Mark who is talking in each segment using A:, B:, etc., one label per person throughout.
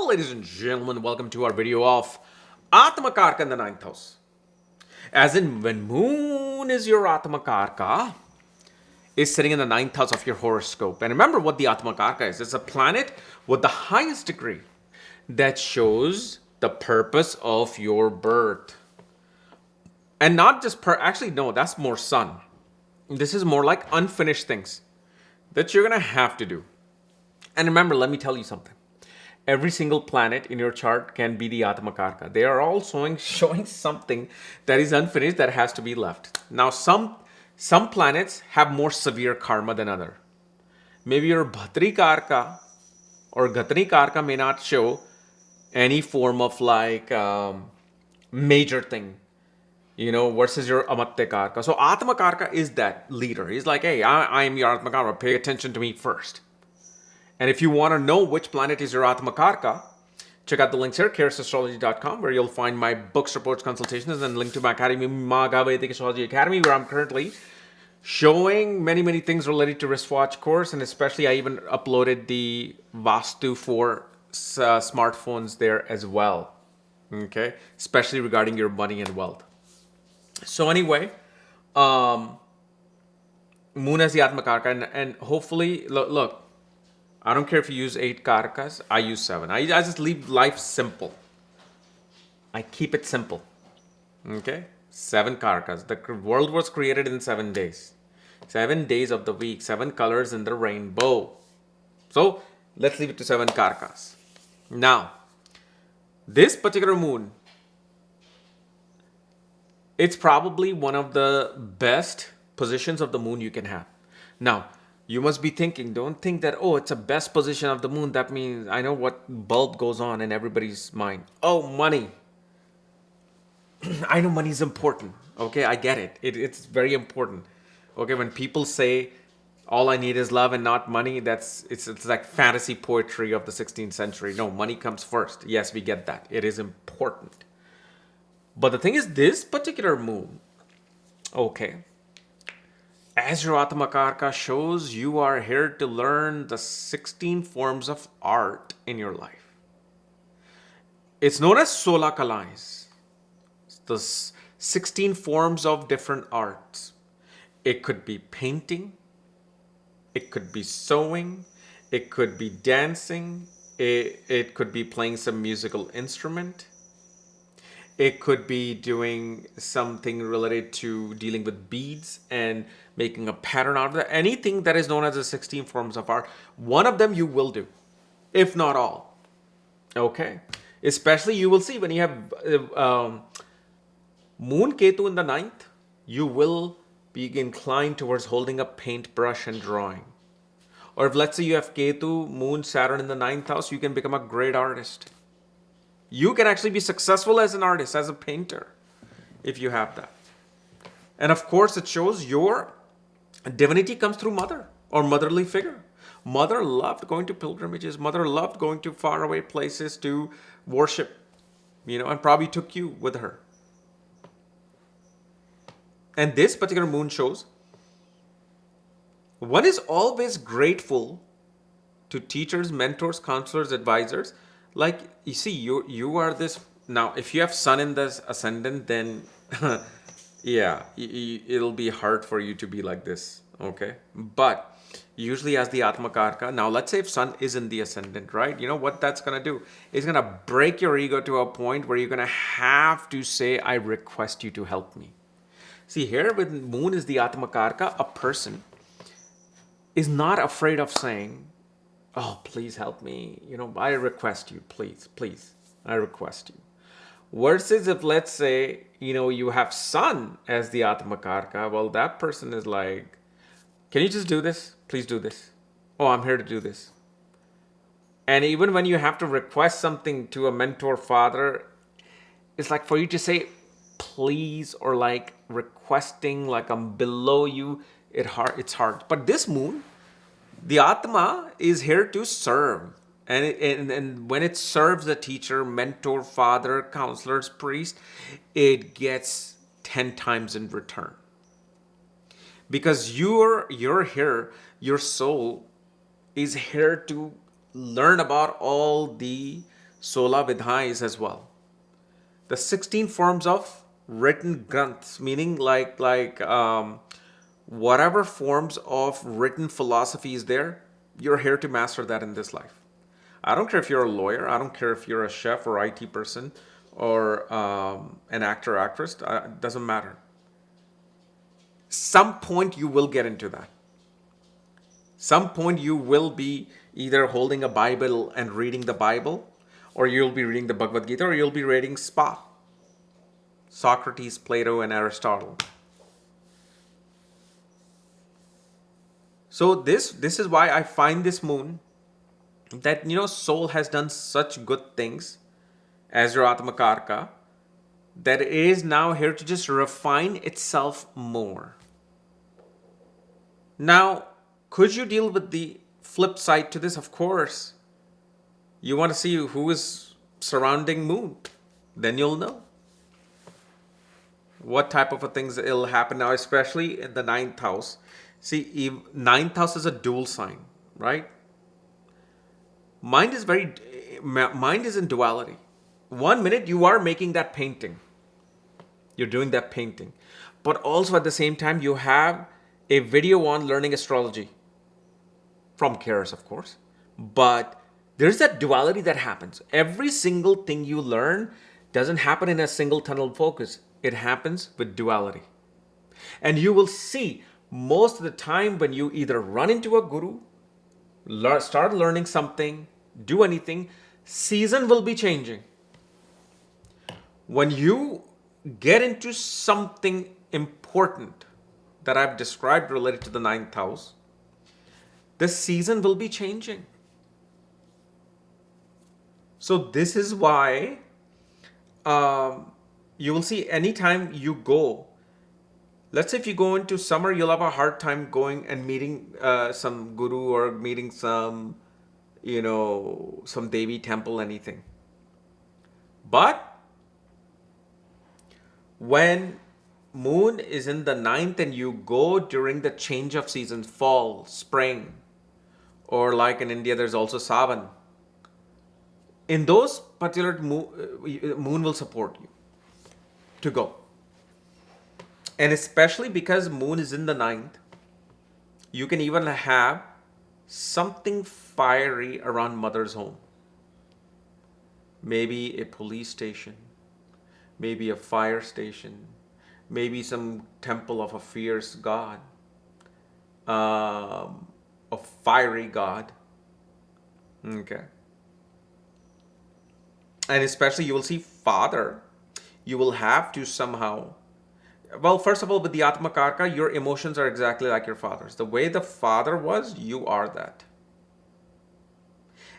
A: Ladies and gentlemen, welcome to our video of Atmakaraka in the ninth house. As in, when moon is your Atmakaraka, is sitting in the ninth house of your horoscope. And remember what the Atmakaraka is. It's a planet with the highest degree that shows the purpose of your birth. And not just actually, no, that's more sun. This is more like unfinished things that you're going to have to do. And remember, let me tell you something. Every single planet in your chart can be the Atmakaraka. They are all showing something that is unfinished that has to be left. Now, some planets have more severe karma than other. Maybe your Bhatri Karaka or Gatri Karaka may not show any form of major thing, versus your Amatya Karaka. So Atmakaraka is that leader. He's like, hey, I am your Atmakaraka. Pay attention to me first. And if you want to know which planet is your Atmakaraka, check out the links here, Astrology.com, where you'll find my books, reports, consultations, and link to my academy, Maga Vedic Astrology Academy, where I'm currently showing many things related to wristwatch course. And especially I even uploaded the Vastu for smartphones there as well. Okay, especially regarding your money and wealth. So anyway, Moon as the Atmakaraka, and hopefully, look, I don't care if you use 8 karakas, I use 7. I just leave life simple. I keep it simple. Okay? 7 karakas. The world was created in 7 days. 7 days of the week, 7 colors in the rainbow. So, let's leave it to 7 karakas. Now, this particular moon, it's probably one of the best positions of the moon you can have. Now, you must be thinking, don't think that, it's a best position of the moon. That means I know what bulb goes on in everybody's mind. Oh, money. I know money is important. Okay, I get it. It's very important. Okay, when people say all I need is love and not money, it's like fantasy poetry of the 16th century. No, money comes first. Yes, we get that. It is important. But the thing is, this particular moon, okay, as your Atmakaraka shows, you are here to learn the 16 forms of art in your life. It's known as Sola Kalais. It's the 16 forms of different arts. It could be painting. It could be sewing. It could be dancing. It could be playing some musical instrument. It could be doing something related to dealing with beads and making a pattern out of that. Anything that is known as the 16 forms of art, one of them you will do, if not all. Okay? Especially you will see when you have Moon Ketu in the ninth, you will be inclined towards holding a paintbrush and drawing. Or if let's say you have Ketu, Moon, Saturn in the ninth house, you can become a great artist. You can actually be successful as an artist, as a painter, if you have that. And of course, it shows your divinity comes through mother or motherly figure. Mother loved going to pilgrimages. Mother loved going to faraway places to worship, and probably took you with her. And this particular moon shows one is always grateful to teachers, mentors, counselors, advisors. Like, you see, you are this. Now, if you have sun in this ascendant, then yeah, it'll be hard for you to be like this, okay? But usually as the Atmakaraka, now let's say if sun is in the ascendant, right? You know what that's going to do? It's going to break your ego to a point where you're going to have to say, I request you to help me. See, here with moon is the Atmakaraka, a person is not afraid of saying, oh, please help me. I request you, please, I request you. Versus if let's say, you have sun as the Atmakaraka, well, that person is like, can you just do this? Please do this. Oh, I'm here to do this. And even when you have to request something to a mentor father, it's like for you to say, please, or like requesting, like I'm below you, it's hard. But this moon, the Atma is here to serve. And when it serves a teacher, mentor, father, counselors, priest, it gets 10 times in return. Because you're here, your soul is here to learn about all the 16 vidhais as well. The 16 forms of written granths, meaning whatever forms of written philosophy is there, you're here to master that in this life. I don't care if you're a lawyer. I don't care if you're a chef or IT person or an actor or actress. It doesn't matter. Some point you will get into that. Some point you will be either holding a Bible and reading the Bible, or you'll be reading the Bhagavad Gita, or you'll be reading Socrates, Plato, and Aristotle. So this is why I find this moon that soul has done such good things as your Atmakaraka that it is now here to just refine itself more. Now, could you deal with the flip side to this? Of course. You want to see who is surrounding moon, then you'll know what type of things it'll happen now, especially in the 9th house. See, 9th house is a dual sign, right? Mind is in duality. 1 minute you are making that painting. You're doing that painting. But also at the same time, you have a video on learning astrology. From Keras, of course. But there's that duality that happens. Every single thing you learn doesn't happen in a single tunnel focus. It happens with duality. And you will see most of the time when you either run into a guru, start learning something, do anything, season will be changing. When you get into something important that I've described related to the 9th house, the season will be changing. So this is why you will see anytime you go, let's say if you go into summer, you'll have a hard time going and meeting some guru or meeting some Devi temple, anything. But when moon is in the 9th and you go during the change of seasons, fall, spring, or like in India, there's also Savan. In those particular moon will support you to go. And especially because moon is in the 9th, you can even have something fiery around mother's home. Maybe a police station, maybe a fire station, maybe some temple of a fierce god, a fiery god. Okay. And especially you will see father, you will have to somehow, well, first of all, with the Atmakaraka, your emotions are exactly like your father's. The way the father was, you are that.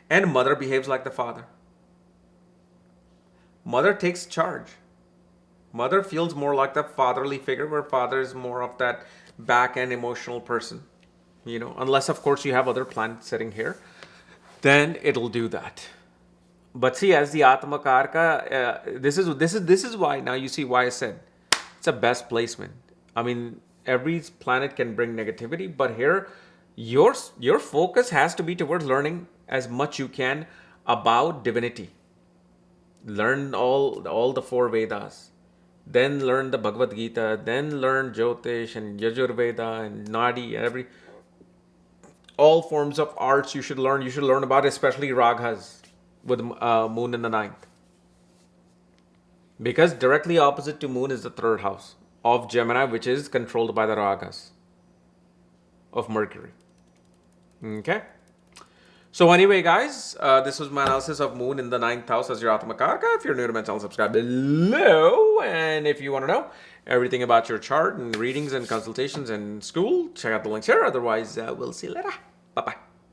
A: And mother behaves like the father. Mother takes charge. Mother feels more like the fatherly figure, where father is more of that back-end emotional person. Unless, of course, you have other planets sitting here, then it'll do that. But see, as the Atmakaraka, this is why, now you see why I said it's a best placement. I mean, every planet can bring negativity, but here, your focus has to be towards learning as much you can about divinity. Learn all the 4 Vedas. Then learn the Bhagavad Gita. Then learn Jyotish and Yajurveda and Nadi. All forms of arts you should learn. You should learn about, especially Raghas with moon in the 9th. Because directly opposite to moon is the 3rd house of Gemini, which is controlled by the Ragas of Mercury. Okay. So anyway, guys, this was my analysis of moon in the 9th house as your Atmakaraka. If you're new to my channel, subscribe below. And if you want to know everything about your chart and readings and consultations and school, check out the links here. Otherwise, we'll see you later. Bye-bye.